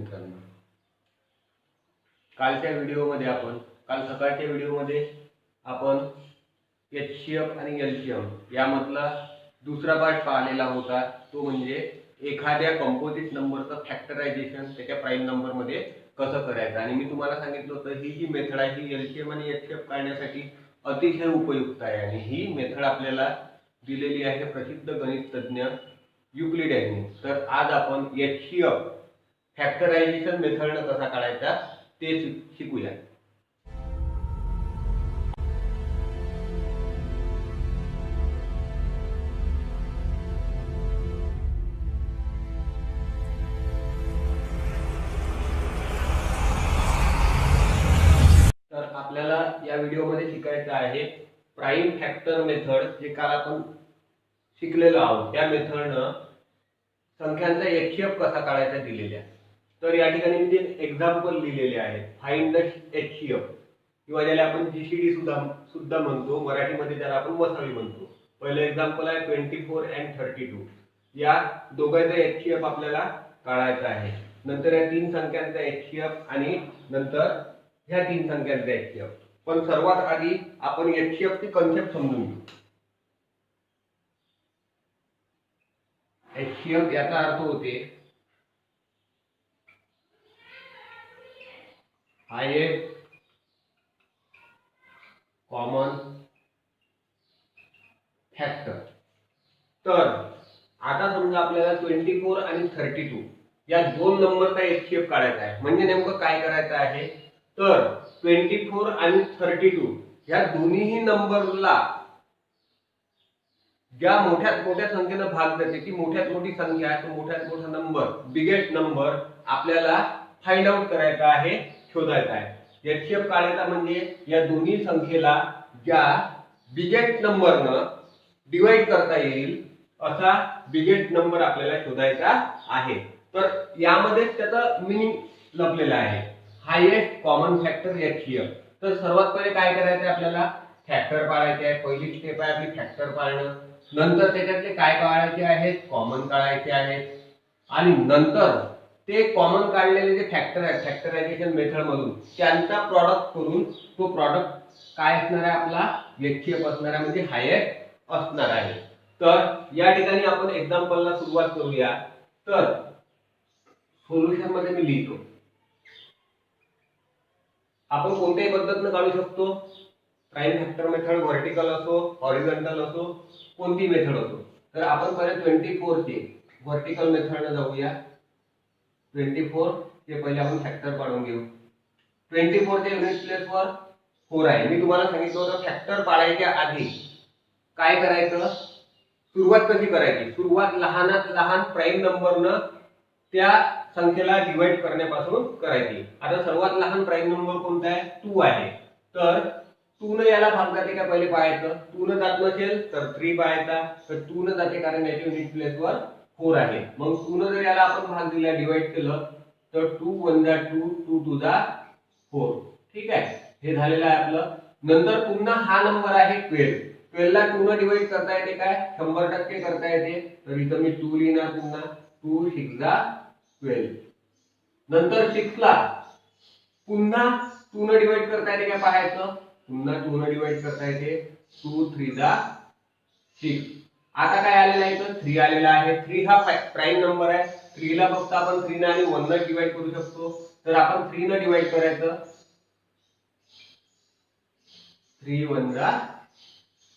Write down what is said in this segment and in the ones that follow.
मित्रांनो, काल सकाळच्या व्हिडिओमध्ये आपण एचसीएफ आणि एलसीएम यामधला दुसरा पार्ट पाहिलेला होता। तो म्हणजे एखाद्या कंपोजिट नंबरचं फॅक्टरायझेशन त्याच्या प्राइम नंबर मध्ये कसं करायचं। आणि मी तुम्हाला सांगितलं होतं ही जी मेथड आहे ही एलसीएम आणि एचसीएफ काढण्यासाठी अतिशय उपयुक्त आहे आणि ही मेथड आपल्याला दिलेली आहे प्रसिद्ध गणित तज्ञ युक्लिड यांनी। तर आज आपण एचसीएफ फॅक्टरायझेशन मेथडने कसा काढायचा ते शिकूया। तर आपल्याला या व्हिडिओमध्ये शिकायचं आहे प्राइम फॅक्टर मेथड, जे काल आपण शिकलेलो आहोत। त्या मेथडनं संख्यांचा एचसीएफ कसा काढायचा दिलेला आहे। तर या ठिकाणी मी एक्झाम्पल लिहिलेले आहेत। फाइंड द एचसीएफ किंवा ज्याला आपण जीसीडी सुद्धा म्हणतो, मराठीमध्ये त्याला आपण वसावी म्हणतो। पहिलं एक्झाम्पल आहे 24 and 32। या दोघांचा एचसीएफ आपल्याला काढायचा आहे। नंतर या तीन संख्यांचा एचसीएफ आणि नंतर ह्या तीन संख्यांचा एचसीएफ। पण सर्वात आधी आपण एचसीएफ ची कन्सेप्ट समजून घेऊ। एचसीएफ याचा अर्थ होते हायेस्ट कॉमन फॅक्टर। तर आता समजा आपल्याला 24 आणि 32 या दोन नंबरचा एचसीएफ काढायचा आहे। म्हणजे नेमकं काय करायचं आहे, तर 24 आणि 32 या दोन्ही नंबरला ज्या मोठ्यात मोठ्या संख्येने भाग देते ती मोठ्यात मोठी संख्या आहे, तो मोठ्यात मोठा नंबर बिगेस्ट नंबर आपल्याला फाइंड आउट करायचा आहे, शोधायचा आहे। एचसीएफ काढायचा म्हणजे या दोन्ही संख्येला ज्या बिगेस्ट नंबरने डिवाइड करता येईल असा बिगेस्ट नंबर आपल्याला शोधायचा आहे। तर यामध्ये त्याचा मीनिंग लपलेला आहे, हायेस्ट कॉमन फॅक्टर एचसीएफ। तर सर्वात पहिले काय करायचं आहे, आपल्याला फॅक्टर पाडायचे आहे। पहिली स्टेप आहे आपली फॅक्टर पाडणं। नंतर त्याच्यातले काय काढायचे आहेत, कॉमन काढायचे आहेत। आणि नंतर ते कॉमन काढलेले जे फॅक्टर आहेत फॅक्टरायझेशन मेथड मधून त्यांचा प्रॉडक्ट करून तो प्रॉडक्ट काय असणार आहे, आपला एचसीएफ असणार आहे, म्हणजे हायेस्ट असणार आहे। तर या ठिकाणी आपण एक्झाम्पलला सुरुवात करूया। तर सोल्युशन मध्ये मी लिहितो, आपण कोणत्याही पद्धतीने काढू शकतो। प्राइम फॅक्टर मेथड व्हर्टिकल असो, हॉरिझॉन्टल असो, कोणती मेथड असो। तर आपण पहिले 24 चे व्हर्टिकल मेथडने जाऊया। 24 चे पहिले आपण फॅक्टर पाडून घेऊ। 24 च्या युनिट प्लेस वर 4 आहे। मी तुम्हाला सांगितलं होतं फॅक्टर पाडायच्या आधी काय करायचं, सुरुवात कशी करायची। सुरुवात लहानात लहान प्राइम नंबरनं त्या संख्येला डिवाइड करण्यापासून करायची। आता सर्वात लहान प्राइम नंबर कोणता आहे, 2 आहे। तर 2 ने याला भाग जाते का पहिले पाहायचं। 2 ने जात नसेल तर 3 पाहायचा। तर 2 ने जाते कारण याच्या युनिट प्लेस वर 4 आहे। मग 2 ने जर याला आपण भाग दिला, डिवाइड केलं, तर 2 1 जा 2, 2 2 जा 4। ठीक आहे, हे झालेलं आहे आपलं। नंतर पुन्हा हा नंबर आहे 12। 12 ला 2 ने डिवाइड करता येते काय, 100% करता येते। तर इथं मी 2 लिहिणार, पुन्हा 2 6 जा 12। नंतर 6 ला पुन्हा 2 ने डिवाइड करता येते काय पाहायचं, पुन्हा 2 ने डिवाइड करता येते, 2 3 जा 6। आता काय आलेला आहे, तर 3 आलेला आहे। 3 हा प्राइम नंबर आहे। 3 ला फक्त आपण 3 ने आणि 1 ने डिवाइड करू शकतो। तर आपण 3 ने डिवाइड करायचं, 3 1 जा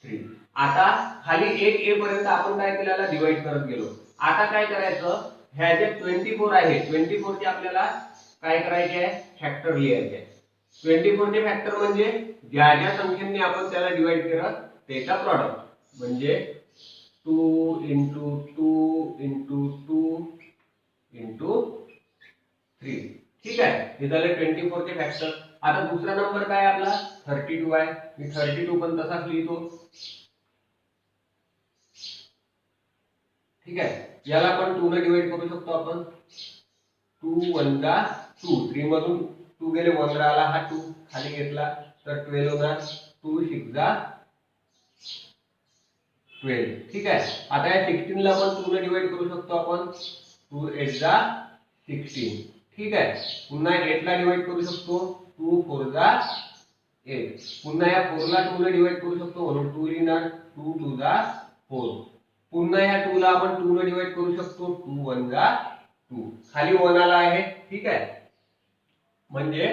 3। आता खाली 1 ए पर्यंत आपण काय केलेला, डिवाइड करत गेलो। आता काय करायचं, ह्या जे 24 आहे 24 चे आपल्याला काय करायचे आहे, फॅक्टर लिहायचे आहे। 24 चे फॅक्टर म्हणजे ज्या ज्या संख्येने आपण त्याला डिवाइड केलं त्याचा प्रॉडक्ट, म्हणजे 2 into 2 into 2 into 3। ठीक आहे, हे झाले 24 चे फॅक्टर। आता दुसरा नंबर काय आपला 32 आहे। मी 32 पण तसाच लिहितो। ठीक आहे, याला पण 2 ने डिवाइड करू शकतो आपण। 2 1 जा 2, 3 मधून 2 गेले 1 राहिला, हा 2 खाली घेतला, तर 12 होणार। 2 6 जा 12। ठीक आहे, आता या 16 ला पण 2 ने डिवाइड करू शकतो आपण। 2 8 जा 16। ठीक आहे. पुन्हा 8 ला डिवाइड करू शकतो, 2 4 जा 8. पुन्हा या 4 ला 2 ने डिवाइड करू शकतो म्हणून 2 लिहिणार, 2 2 जा 4. पुन्हा या 2 ला आपण 2 ने डिवाइड करू शकतो, 2 1 जा 2. खाली 1 आला आहे. ठीक आहे. म्हणजे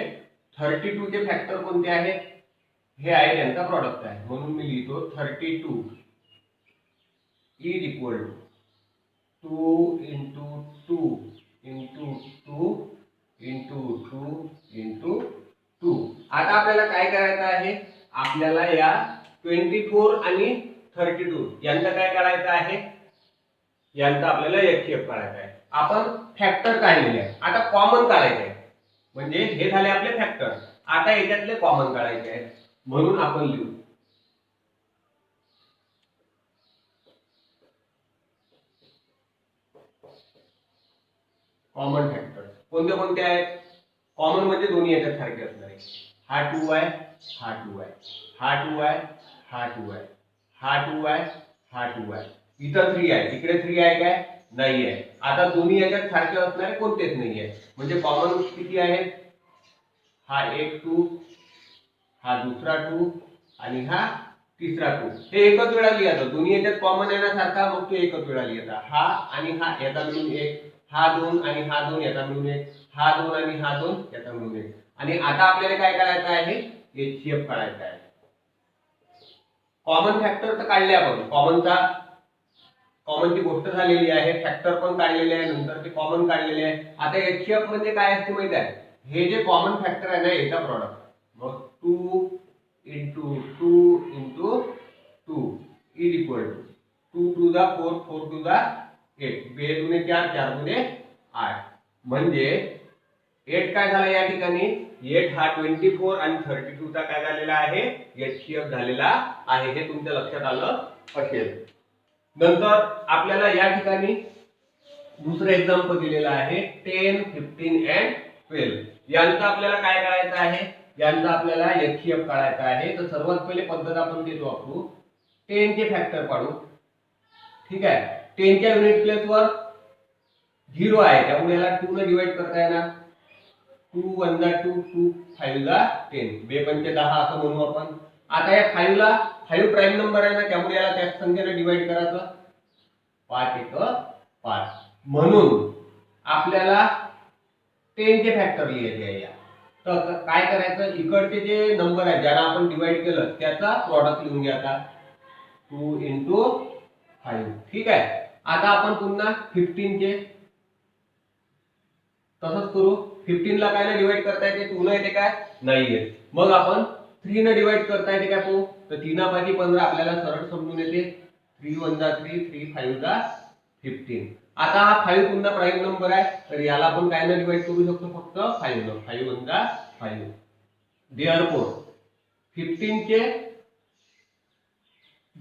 32 चे फॅक्टर कोणते आहेत? हे आहे त्यांचा प्रॉडक्ट आहे, म्हणून मी लिहितो 32 is equal to 2 into 2 into 2 into 2 into 2. आता आपल्याला काय करायचं आहे? आपल्याला या 24 आणि 32 यांचं काय करायचं आहे? यांचा आपल्याला एचसीएफ काढायचा आहे. आपण फॅक्टर काढलेले आहे, आता कॉमन काढायचे आहे. म्हणजे हे झाले आपले फॅक्टर. आता याच्यातले कॉमन काढायचे आहेत, म्हणून आपण लिहू कॉमन फॅक्टर. कोणते कोणते आहेत? कॉमन म्हणजे दोन्ही याच्यात सारखे असणार आहे. हा 2 आहे, हा 2 आहे, हा 2 आहे, हा 2 आहे, हा 2 आहे, हा 2 आहे. इथं 3 आहे, इकडे 3 आहे काय? नाही आहे. आता दोन्ही याच्यात सारखे असणारे कोणतेच नाही आहे. म्हणजे कॉमन किती आहेत? हा एक 2, हा दुसरा 2 आणि हा तिसरा 2. हे एकच वेळा लिहायचं. दोन्ही याच्यात कॉमन आहे ना सारखा, मग तो एकच वेळा लिहायचा. हा आणि हा याचा मिळून 1, हा 2 आणि हा 2 याचा मिळून 1, हा 2 आणि हा 2 याचा मिळून 1. आणि आता आपल्याला काय करायचं आहे? एचसीएफ काढायचा आहे. कॉमन फॅक्टर तर काढले आपण. कॉमनची गोष्ट झालेली आहे, फॅक्टर पण काढलेले आहे, नंतर ते कॉमन काढलेले आहे. आता एचसीएफ म्हणजे काय असते माहिती आहे? हे जे कॉमन फॅक्टर आहे ना याचा प्रॉडक्ट. मग 2 into 2 into 2 is equal to 2 2 जा 4 4 2 जा 8. 2 दुने 4 4 दुने 8. म्हणजे 8 काय झाला या ठिकाणी? 8 हा 24 आणि 32 चा काय झालेला आहे? एचसीएफ झालेला आहे. हे तुमच्या लक्षात आलं असेल. नंतर आपल्याला या ठिकाणी दुसरं एक्झाम्पल दिलेलं आहे 10 15 and 12. यांचं आपल्याला काय करायचं आहे? यांचा आपल्याला एचसीएफ काढायचा आहे. तर सर्वात पहिले पद्धत आपण देतो वापरू. 10 चे फॅक्टर काढू. ठीक आहे. 10 च्या युनिट प्लेस वर 0 आहे, त्यामुळे याला 2 ने डिवाइड करता येणार. 2 1 जा 2 2 5 जा 10. 2 5 10 असं म्हणू आपण. आता या 5 ला 5 प्राइम नंबर आहे ना, त्यामुळे याला त्याच संख्येने डिवाइड करायचं. 5 1 5. म्हणून आपल्याला 10 चे फॅक्टर लिहायचे आहे. तर काय करायचं? इकडचे जे नंबर आहे ज्याला आपण डिवाइड केलं त्याचा प्रॉडक्ट लिहून घ्यायचा. 2 इंटू 5. ठीक आहे. आता आपण पुन्हा 15 चे तसंच करू. 15 ला काय ने डिवाइड करता येते? 2 ने येते काय? नाही येत. मग आपण 3 ने डिवाइड करता येते काय तो? तर 3 5 15 आपल्याला सरळ समजून येते. 3 1 जा 3 3 5 जा 15. आता हा 5 पुन्हा प्राइम नंबर आहे, तर याला आपण काय ने डिवाइड करू शकतो? फक्त 5 ने. 5 1 जा 5. देअरफॉर 15 चे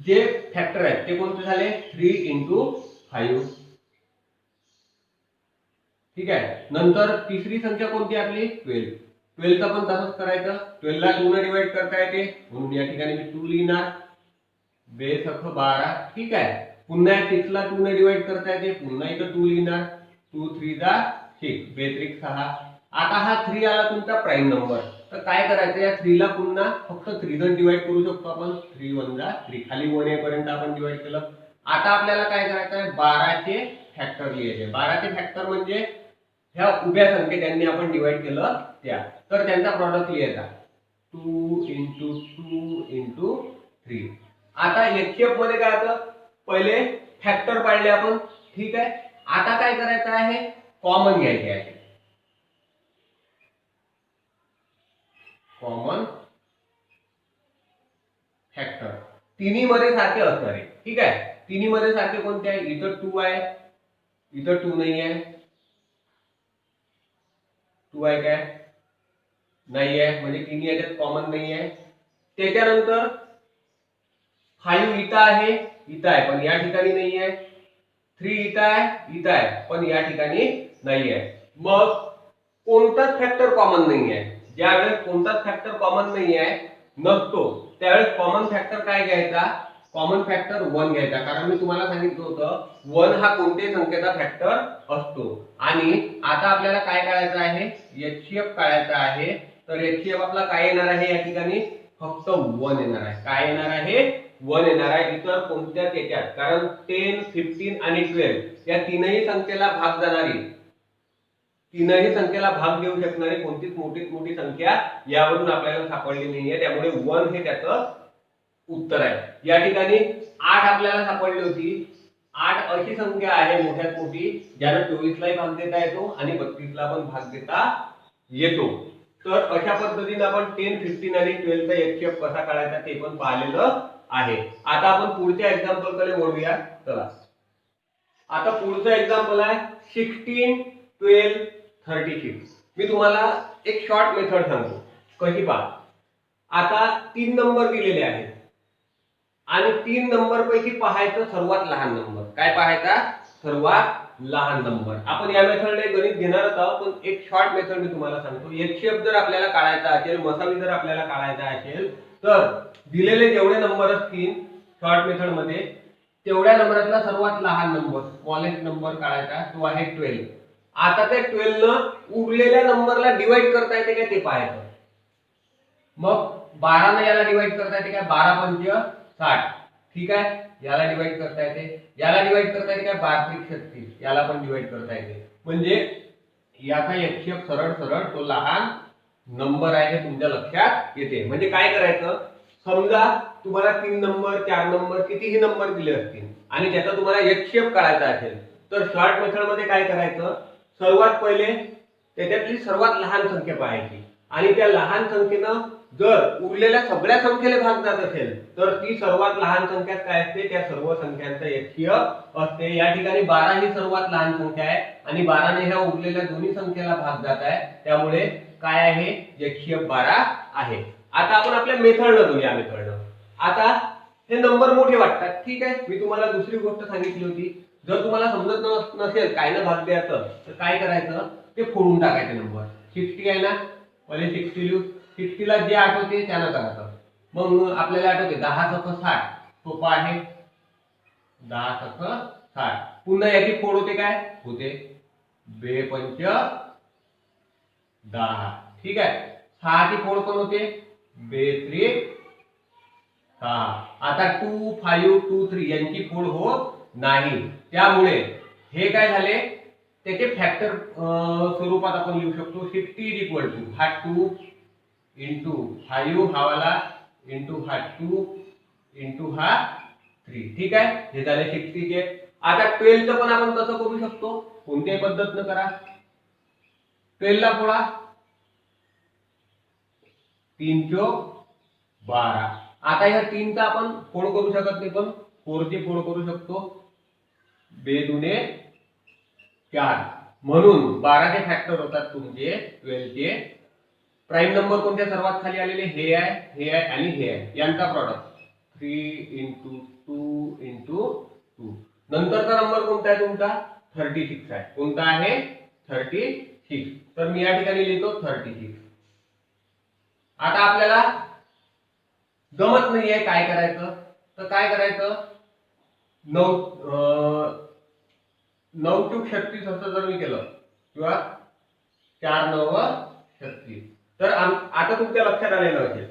जे फॅक्टर आहेत ते कोणते झाले? 3 इंटू 5. ठीक आहे. नंतर तिसरी संख्या कोणती आपली? 12. 12 चा पण तसंच करायचं. 12 ला 2 ने डिवाइड करता येते, म्हणून या ठिकाणी मी 2 लिहिणार. 2 सख 12. ठीक आहे. पुन्हा 6 ला 2 ने डिवाइड करता येते, पुन्हा इथं 2 लिहिणार. 2 3 जा 6. 2 3 6. आता हा 3 आला तुमचा प्राइम नंबर. तर काय करायचं? या 3 ला पुन्हा फक्त 3 ने डिवाइड करू शकतो आपण. 3 1 जा 3. खाली 1 येईपर्यंत आपण डिवाइड केलं. आता आपल्याला काय करायचं आहे? 12 चे फॅक्टर लिहायचे. 12 चे फॅक्टर म्हणजे ह्या उभ्या संख्या ज्यांनी आपण डिवाइड केलं त्या. तर त्यांचा प्रॉडक्ट लिहायचा. 2 इंटू 2 इंटू 3. आता एचसीएफ मध्ये काय होतं? पहिले फॅक्टर पाडले आपण. ठीक आहे. आता काय करायचं आहे? कॉमन घ्यायचे आहे. कॉमन फॅक्टर तिन्ही मध्ये सारखे असणार आहे. ठीक आहे. तिन्ही मध्ये सारखे कोणते आहे? इथं 2 आहे, इथं 2 नाही आहे. 2 आहे काय? नाही आहे, म्हणजे तिन्ही याच्यात कॉमन नाही आहे. त्याच्यानंतर 5 इथं आहे, इथं आहे, पण या ठिकाणी नाही आहे. 3 इथं आहे, इथं आहे, पण या ठिकाणी नाही आहे. मग कोणताच फॅक्टर कॉमन नाही आहे. ज्यावेळेस कोणताच फॅक्टर कॉमन नाही आहे नसतो त्यावेळेस कॉमन फॅक्टर काय घ्यायचा? कॉमन फॅक्टर 1 घ्यायचा, कारण मी तुम्हाला सांगितलं होतं 1 हा कोणत्याही संख्येचा फॅक्टर असतो. आणि आता आपल्याला काय काढायचं आहे, HCF काढायचा आहे. तर HCF आपला काय येणार आहे, या ठिकाणी फक्त 1 येणार आहे. काय येणार आहे, 1 येणार आहे. इतर कोणत्याच याच्यात, कारण 10, 15 आणि 12 या तीनही संख्येला भाग जाणारी, तीनही संख्येला भाग देऊ शकणारी कोणतीच मोठी संख्या यावरून आपल्याला सापडली नाहीये. त्यामुळे 1 हे त्याचं उत्तर आहे. या ठिकाणी 8 आपल्याला सापडली होती. 8 अशी संख्या आहे मोठ्यात मोठी ज्याला 24 लाही भाग देता येतो आणि 32 ला पण भाग देता येतो. तर अशा पद्धतीने आपण 10, 15 आणि 12 चा HCF कसा काढायचा ते पण पाहिलेलं आहे. आता आपण पुढच्या एक्झाम्पल कडे वळूया. चला, आता पुढचं एक्झाम्पल आहे 16, 12, 36. मी तुम्हाला एक शॉर्ट मेथड सांगतो कशी पहा. आता 3 नंबर दिलेले आहेत आणि 3 नंबर पैकी पाहायचं सर्वात लहान नंबर. काय पाहायचा, सर्वात लहान नंबर. आपण या मेथडने गणित घेणारच आहोत, पण एक शॉर्ट मेथड मी तुम्हाला सांगतो. HCF जर आपल्याला काढायचा असेल, मसावी जर आपल्याला काढायचा असेल, तर दिलेले जेवढे नंबर असतील शॉर्ट मेथड मध्ये तेवढ्या नंबरातला सर्वात लहान नंबर, स्मॉलेस्ट नंबर काढायचा, तो आहे 12. आता त्या 12 न उरलेल्या नंबरला डिवाइड करता येते काय ते पाहायचं. मग 12 ने याला डिवाइड करता येते काय, 12 पंच 60. ठीक आहे, याला डिवाइड करता येते, याला डिवाइड करता येते काय, 12 36, याला पण डिवाइड करता येते. म्हणजे याचा HCF सरळ सरळ तो लहान नंबर आहे हे तुमच्या लक्षात येते. म्हणजे काय करायचं, समजा तुम्हाला 3 नंबर, 4 नंबर, कितीही नंबर दिले असतील आणि त्याचा तुम्हाला HCF काढायचा असेल, तर शॉर्ट मेथड मध्ये काय करायचं, सर्वात पहिले त्याच्यातली सर्वात लहान संख्या पाहायची आणि त्या लहान संख्येनं जर उरलेल्या सगळ्या संख्येला भाग जात असेल तर ती सर्वात लहान संख्या काय असते, त्या सर्व संख्यांचा HCF असते. या ठिकाणी 12 ही सर्वात लहान संख्या आहे आणि 12 ने ह्या उरलेल्या दोन्ही संख्येला भाग जात आहे, त्यामुळे काय आहे, HCF 12 आहे. आता आपण आपल्या मेथडला जाऊया. मेथडला आता हे नंबर मोठे वाटतात, ठीक आहे. मी तुम्हाला दुसरी गोष्ट सांगितली होती, जर तुम्हाला समजत नसेल काय ना भाग द्यायचं तर काय करायचं, ते फोडून टाकायचे नंबर. 60 आहे ना, पहिले 60 लिहू, 60 ला जे आठवते त्यानं करायचं. मग आपल्याला आठवते 10 × 60, सोपं आहे, 10 × 60. पुन्हा याची फोड होते काय, होते 2 पंच 10. ठीक आहे, 6 ची फोड पण होते 2 3 6. आता 2 5 2 3 यांची फोड होत नाही, त्यामुळे हे काय झाले, त्याचे फॅक्टर स्वरूपात आपण लिहू शकतो. 60 हा 2 इंटू 5 हा वाला इंटू हा 2 इंटू हा 3. ठीक आहे, हे झाले 60 चे. आता 12 चं पण आपण कसं करू शकतो, कोणत्याही पद्धतीने करा. 12 ला फोडा, 3 चौक 12. आता ह्या 3 चा आपण फोड करू शकत नाही, पण 4 ची फोड करू शकतो. 2 दुने 4, म्हणून 12 चे फॅक्टर होतात तुमचे 12 चे. प्राइम नंबर कोणत्या सर्वात खाली आलेले, हे आहे आणि हे आहे, यांचा प्रॉडक्ट 3 × 2 × 2. नंतरचा नंबर कोणता आहे तुमचा, 36 आहे. कोणता आहे, 36. तर मी या ठिकाणी लिहितो 36. आता आपल्याला जमत नाहीये काय करायचं, तर काय करायचं, 9 चूक 36 असं जर मी केलं किंवा 4 9 36, तर आता तुमच्या लक्षात आलेलं असेल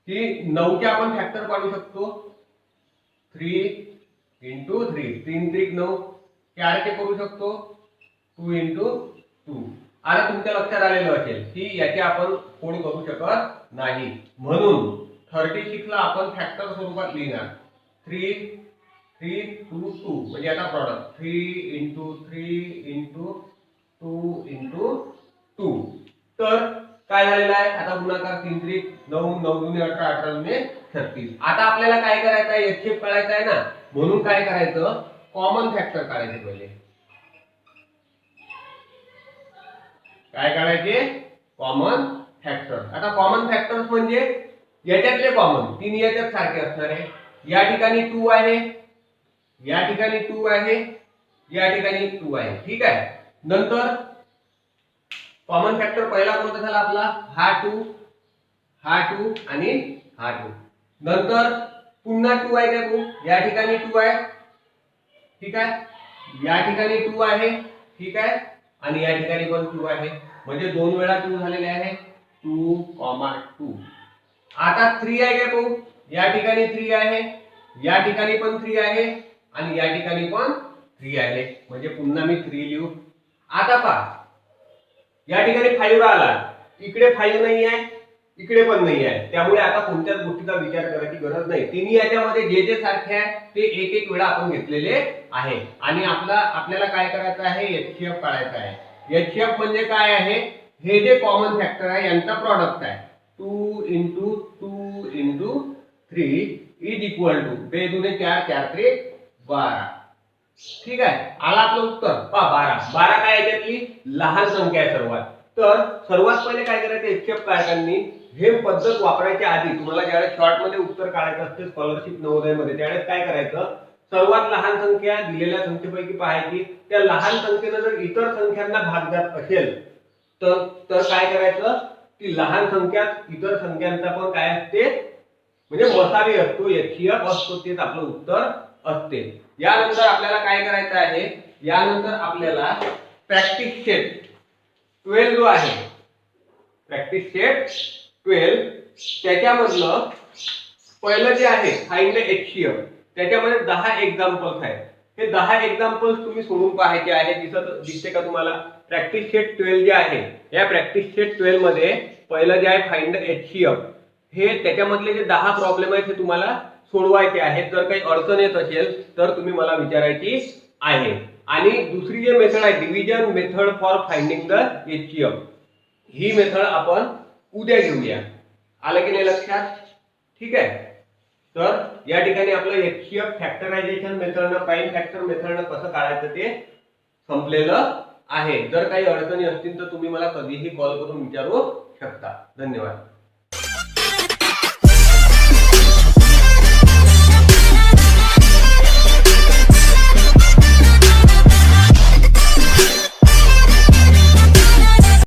की 9 चे आपण फॅक्टर काढू शकतो. 3 × 3, 3 3 9. 4 चे करू शकतो 2 × 2. आता तुमच्या लक्षात आलेलं असेल की याचे आपण फोड करू शकत नाही, म्हणून 36 ला आपण फॅक्टर स्वरूपात लिहिणार. 3 3 2 2, म्हणजे आता प्रॉडक्ट 3 × 3 × 2 × 2. तर काय झालेलं आहे, आता गुणाकार 3 3 9 9 दुने 18 18 दुने 36. आता आपल्याला काय करायचं आहे, HCF काढायचा आहे ना, म्हणून काय करायचं, कॉमन फॅक्टर काढायचे. पहिले काय काढायचे, कॉमन फॅक्टर. आता कॉमन फॅक्टर्स म्हणजे याच्यातले कॉमन, 3 याच्यात सारखे असणार आहे. या ठिकाणी 2 आहे, या ठिकाणी 2 आहे, या ठिकाणी 2 आहे. ठीक आहे, नंतर कॉमन फॅक्टर पहिला कोणता झाला आपला, हा 2 आणि हा 2 नंतर पुन्हा 2 आहे का 2 या ठिकाणी 2 आहे ठीक आहे या ठिकाणी 2 आहे ठीक आहे आणि या ठिकाणी पण 2 आहे म्हणजे 2 वेळा 2 झालेले आहे 2, 2 आता 3 आहे का 2 या ठिकाणी 3 आहे या ठिकाणी पण 3 आहे आणि या ठिकाणी पण 3 आहे म्हणजे पुन्हा मी 3 लिहू आता पहा या ठिकाणी 5 आला इकडे 5 नाही आहे इकडे पण नाही आहे त्यामुळे आता कोणत्याच गोष्टीचा विचार करायची गरज नाही तिन्ही याच्यामध्ये जे जे सारखे आहे ते एक एक वेळा आपण घेतलेले आहे आणि आपल्याला काय करायचं आहे HCF काढायचा आहे HCF म्हणजे काय आहे हे जे कॉमन फॅक्टर आहे यांचा प्रॉडक्ट आहे 2 × 2 × 3 इज इक्वल टू 2 दुने 4 4 त्रिक 12 ठीक आहे आला आपलं उत्तर पहा 12 काय याच्यातली लहान संख्या आहे सर्वात पहिले काय करायचं HCF काढताना हे पद्धत वापरायच्या आधी तुम्हाला ज्यावेळेस शॉर्ट मध्ये उत्तर काढायचं असते स्कॉलरशिप नवोदय मध्ये त्यावेळेस काय करायचं सर्वात लहान संख्या दिलेल्या संख्येपैकी पाहायची त्या लहान संख्येनं जर इतर संख्यांना भाग जात असेल तर काय करायचं ती लहान संख्या इतर संख्यांचा पण काय असते म्हणजे मसावी असतो HCF असतो तेच आपलं उत्तर असते यानंतर आपल्याला काय करायचं आहे यानंतर आपल्याला प्रॅक्टिस सेट 12 जो आहे प्रॅक्टिस सेट 12 त्याच्यामधलं पहिलं जे आहे फाइंड HCF त्याच्यामध्ये 10 एक्झाम्पल्स आहेत हे 10 एक्झाम्पल्स तुम्ही सोडून पाहायचे आहे दिसते का तुम्हाला प्रॅक्टिस सेट 12 जे आहे या प्रॅक्टिस सेट 12 मध्ये पहिलं जे आहे फाइंड HCF हे त्याच्यामधले जे 10 प्रॉब्लेम आहेत ते तुम्हाला सोडवायचे आहेत जर काही अडचण येत असेल तर तुम्ही मला विचारायची आहे आणि दुसरी जी मेथड आहे division method for finding the HCF he method आपण उद्या घेऊया आलं की नाही लक्षात ठीक आहे तर या ठिकाणी आपलं HCF फॅक्टरायझेशन मेथडनं प्राइम फॅक्टर मेथडनं कसं काढायचं ते संपलेलं आहे जर काही अडचणी असतील तर तुम्ही मला कधीही कॉल करून विचारू शकता धन्यवाद